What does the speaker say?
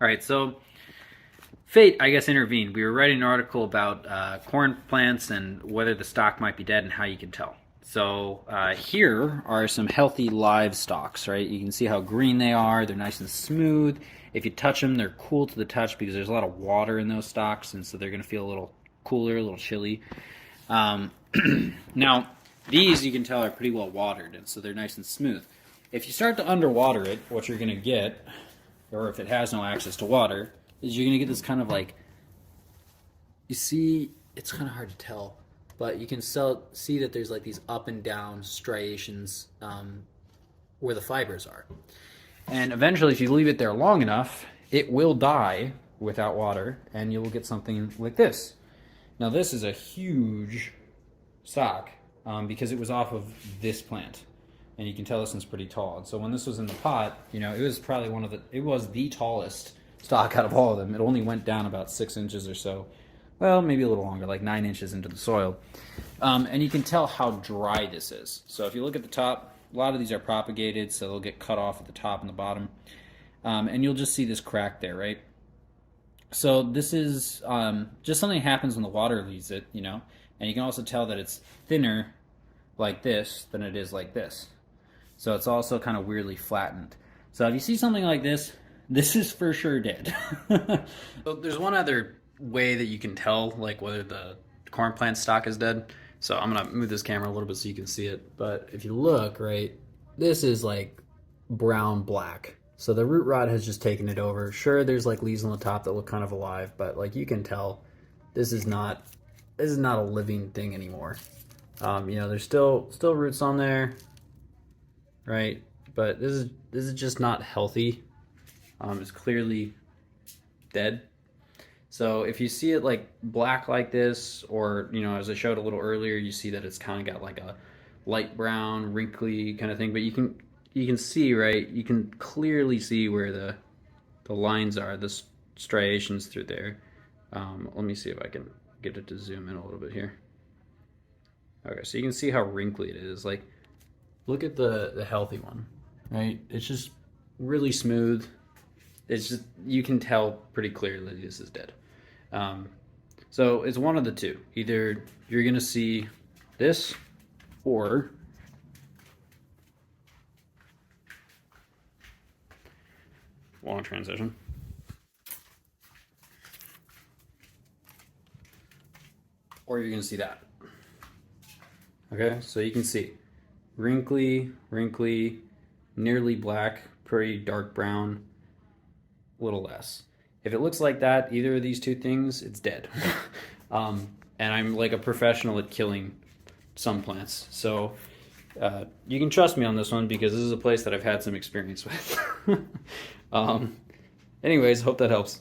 All right, so fate, I guess, intervened. We were writing an article about corn plants and whether the stalk might be dead and how you can tell. So here are some healthy live stalks, right? You can see how green they are. They're nice and smooth. If you touch them, they're cool to the touch because there's a lot of water in those stalks, and so they're going to feel a little cooler, a little chilly. Now, these you can tell are pretty well watered, and so they're nice and smooth. If you start to underwater it, what you're going to get, or if it has no access to water, is you're going to get this kind of like, you see, it's kind of hard to tell, but you can see that there's like these up and down striations where the fibers are. And eventually, if you leave it there long enough, it will die without water, and you will get something like this. Now, this is a huge stalk because it was off of this plant. And you can tell this one's pretty tall. And so when this was in the pot, you know, it was probably it was the tallest stalk out of all of them. It only went down about 6 inches or so. Well, maybe a little longer, like 9 inches into the soil. And you can tell how dry this is. So if you look at the top, a lot of these are propagated, so they'll get cut off at the top and the bottom. And you'll just see this crack there, right? So this is just something that happens when the water leaves it, you know. And you can also tell that it's thinner like this than it is like this. So it's also kind of weirdly flattened. So if you see something like this, this is for sure dead. So there's one other way that you can tell like whether the corn plant stalk is dead. So I'm gonna move this camera a little bit so you can see it. But if you look, right, this is like brown black. So the root rot has just taken it over. Sure, there's like leaves on the top that look kind of alive, but like you can tell this is not a living thing anymore. You know, there's still roots on there, right? But this is just not healthy. It's clearly dead. So if you see it like black like this, or you know, as I showed a little earlier, you see that it's kind of got like a light brown, wrinkly kind of thing. But you can see, right? You can clearly see where the lines are, the striations through there. Let me see if I can get it to zoom in a little bit here. Okay, so you can see how wrinkly it is. Like, look at the healthy one, right? It's just really smooth. It's just, you can tell pretty clearly this is dead. So it's one of the two. Either you're gonna see this, or long transition. Or you're gonna see that. Okay, so you can see wrinkly, nearly black, pretty dark brown, a little less. If it looks like that, either of these two things, it's dead. And I'm like a professional at killing some plants. So you can trust me on this one because this is a place that I've had some experience with. Anyways, hope that helps.